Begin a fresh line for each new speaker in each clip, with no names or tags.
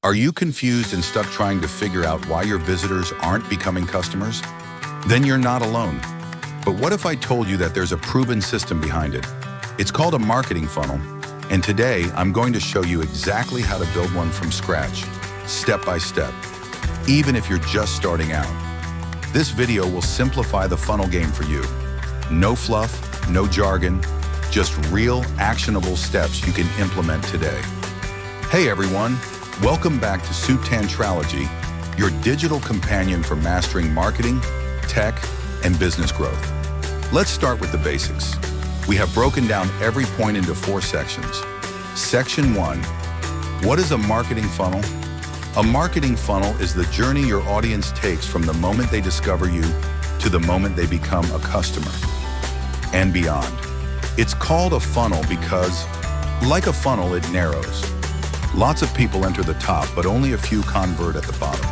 Are you confused and stuck trying to figure out why your visitors aren't becoming customers? Then you're not alone. But what if I told you that there's a proven system behind it? It's called a marketing funnel, and today I'm going to show you exactly how to build one from scratch, step by step, even if you're just starting out. This video will simplify the funnel game for you. No fluff, no jargon, just real, actionable steps you can implement today. Hey everyone, welcome back to Sutantralogy, your digital companion for mastering marketing, tech, and business growth. Let's start with the basics. We have broken down every point into 4 sections. Section 1, what is a marketing funnel? A marketing funnel is the journey your audience takes from the moment they discover you to the moment they become a customer and beyond. It's called a funnel because, like a funnel, it narrows. Lots of people enter the top, but only a few convert at the bottom.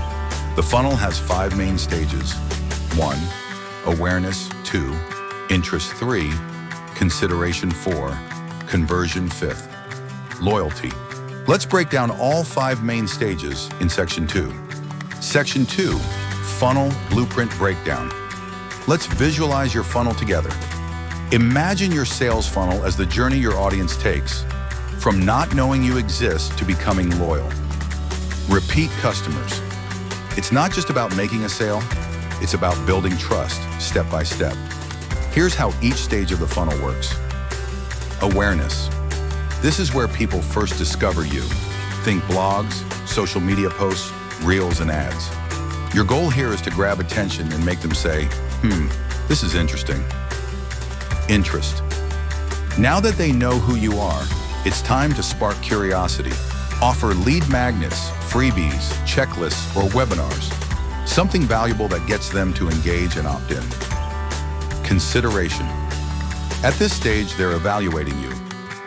The funnel has 5 main stages. 1, awareness. 2, interest. 3, consideration. 4, conversion. 5th, loyalty. Let's break down all 5 main stages in Section 2. Section 2, funnel blueprint breakdown. Let's visualize your funnel together. Imagine your sales funnel as the journey your audience takes, from not knowing you exist to becoming loyal. Repeat customers. It's not just about making a sale, it's about building trust step by step. Here's how each stage of the funnel works. Awareness. This is where people first discover you. Think blogs, social media posts, reels, and ads. Your goal here is to grab attention and make them say, this is interesting. Interest. Now that they know who you are, it's time to spark curiosity. Offer lead magnets, freebies, checklists, or webinars. Something valuable that gets them to engage and opt in. Consideration. At this stage, they're evaluating you.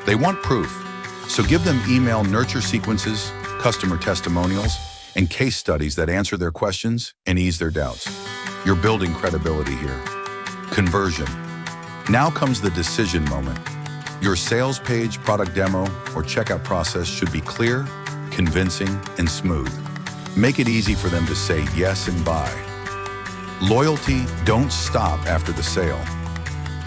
They want proof, so give them email nurture sequences, customer testimonials, and case studies that answer their questions and ease their doubts. You're building credibility here. Conversion. Now comes the decision moment. Your sales page, product demo, or checkout process should be clear, convincing, and smooth. Make it easy for them to say yes and buy. Loyalty, don't stop after the sale.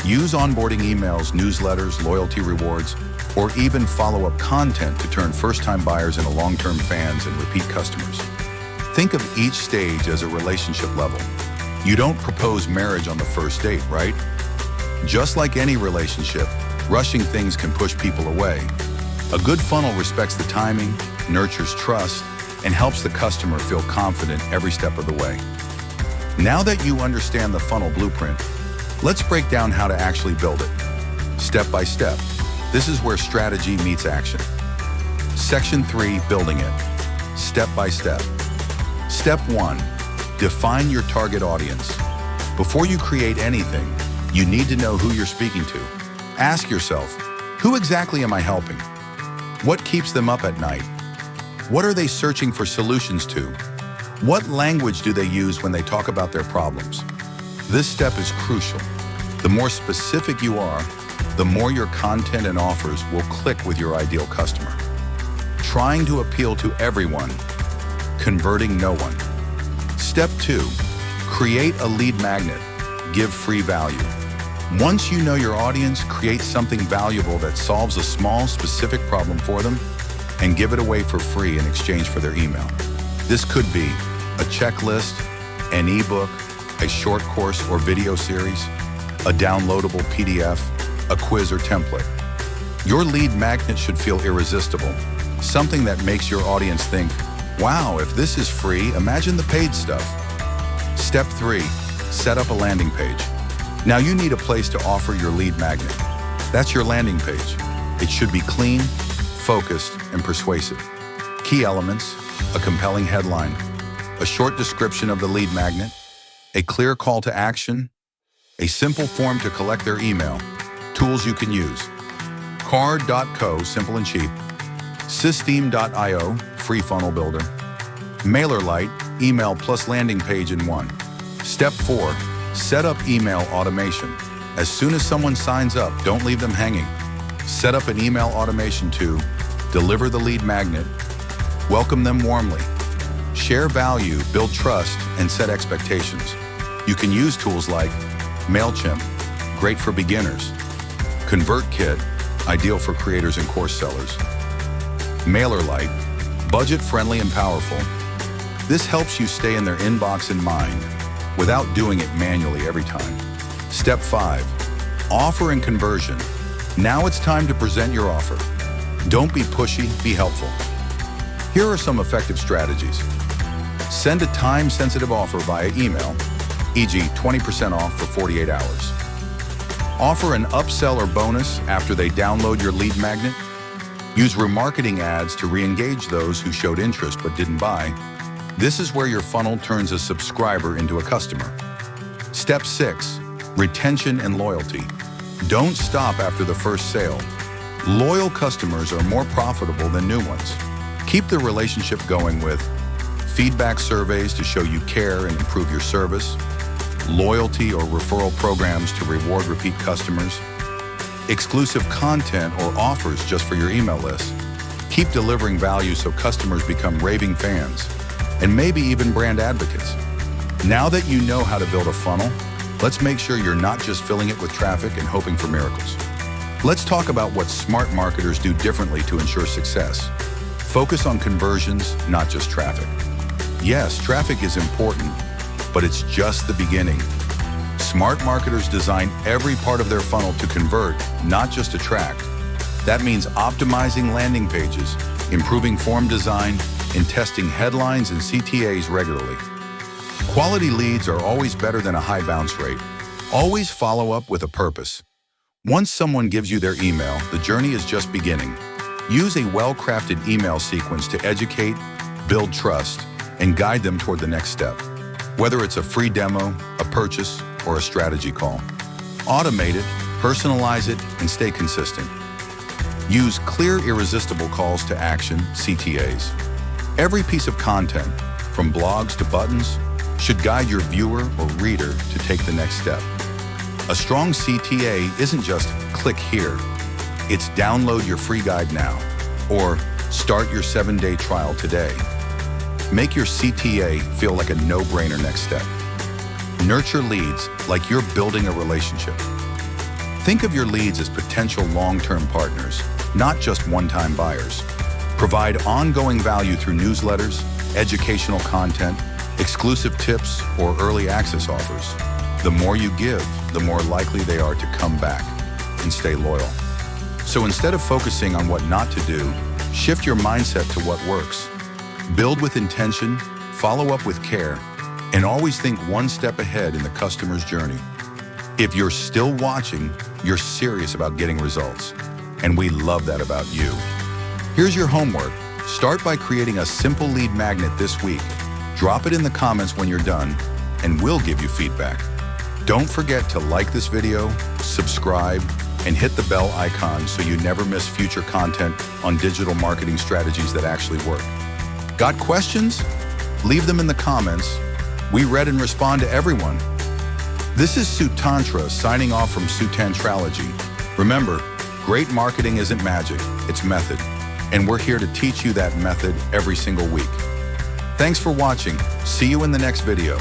Use onboarding emails, newsletters, loyalty rewards, or even follow-up content to turn first-time buyers into long-term fans and repeat customers. Think of each stage as a relationship level. You don't propose marriage on the first date, right? Just like any relationship, rushing things can push people away. A good funnel respects the timing, nurtures trust, and helps the customer feel confident every step of the way. Now that you understand the funnel blueprint, let's break down how to actually build it. Step by step. This is where strategy meets action. Section 3, building it. Step by step. Step 1, define your target audience. Before you create anything, you need to know who you're speaking to. Ask yourself, who exactly am I helping? What keeps them up at night? What are they searching for solutions to? What language do they use when they talk about their problems? This step is crucial. The more specific you are, the more your content and offers will click with your ideal customer. Trying to appeal to everyone, converting no one. Step 2, create a lead magnet. Give free value. Once you know your audience, create something valuable that solves a small, specific problem for them and give it away for free in exchange for their email. This could be a checklist, an ebook, a short course or video series, a downloadable PDF, a quiz or template. Your lead magnet should feel irresistible, something that makes your audience think, wow, if this is free, imagine the paid stuff. Step 3, set up a landing page. Now you need a place to offer your lead magnet. That's your landing page. It should be clean, focused, and persuasive. Key elements, a compelling headline, a short description of the lead magnet, a clear call to action, a simple form to collect their email, tools you can use, card.co, simple and cheap, Systeme.io, free funnel builder, MailerLite, email plus landing page in one. Step 4, set up email automation. As soon as someone signs up, don't leave them hanging. Set up an email automation to deliver the lead magnet, Welcome them warmly. Share value, build trust, and set expectations. You can use tools like MailChimp, great for beginners. ConvertKit, ideal for creators and course sellers. MailerLite, budget-friendly and powerful. This helps you stay in their inbox in mind without doing it manually every time. Step 5, offer and conversion. Now it's time to present your offer. Don't be pushy, be helpful. Here are some effective strategies. Send a time-sensitive offer via email, e.g. 20% off for 48 hours. Offer an upsell or bonus after they download your lead magnet. Use remarketing ads to re-engage those who showed interest but didn't buy. This is where your funnel turns a subscriber into a customer. Step 6, retention and loyalty. Don't stop after the first sale. Loyal customers are more profitable than new ones. Keep the relationship going with feedback surveys to show you care and improve your service, loyalty or referral programs to reward repeat customers, exclusive content or offers just for your email list. Keep delivering value so customers become raving fans, and maybe even brand advocates. Now that you know how to build a funnel, let's make sure you're not just filling it with traffic and hoping for miracles. Let's talk about what smart marketers do differently to ensure success. Focus on conversions, not just traffic. Yes, traffic is important, but it's just the beginning. Smart marketers design every part of their funnel to convert, not just attract. That means optimizing landing pages, improving form design, and testing headlines and CTAs regularly. Quality leads are always better than a high bounce rate. Always follow up with a purpose. Once someone gives you their email, the journey is just beginning. Use a well-crafted email sequence to educate, build trust, and guide them toward the next step. Whether it's a free demo, a purchase, or a strategy call. Automate it, personalize it, and stay consistent. Use clear, irresistible calls to action, CTAs. Every piece of content, from blogs to buttons, should guide your viewer or reader to take the next step. A strong CTA isn't just click here. It's download your free guide now, or start your 7-day trial today. Make your CTA feel like a no-brainer next step. Nurture leads like you're building a relationship. Think of your leads as potential long-term partners, not just one-time buyers. Provide ongoing value through newsletters, educational content, exclusive tips, or early access offers. The more you give, the more likely they are to come back and stay loyal. So instead of focusing on what not to do, shift your mindset to what works. Build with intention, follow up with care, and always think one step ahead in the customer's journey. If you're still watching, you're serious about getting results, and we love that about you. Here's your homework. Start by creating a simple lead magnet this week. Drop it in the comments when you're done, and we'll give you feedback. Don't forget to like this video, subscribe, and hit the bell icon so you never miss future content on digital marketing strategies that actually work. Got questions? Leave them in the comments. We read and respond to everyone. This is Sutantra signing off from Sutantralogy. Remember, great marketing isn't magic, it's method. And we're here to teach you that method every single week. Thanks for watching. See you in the next video.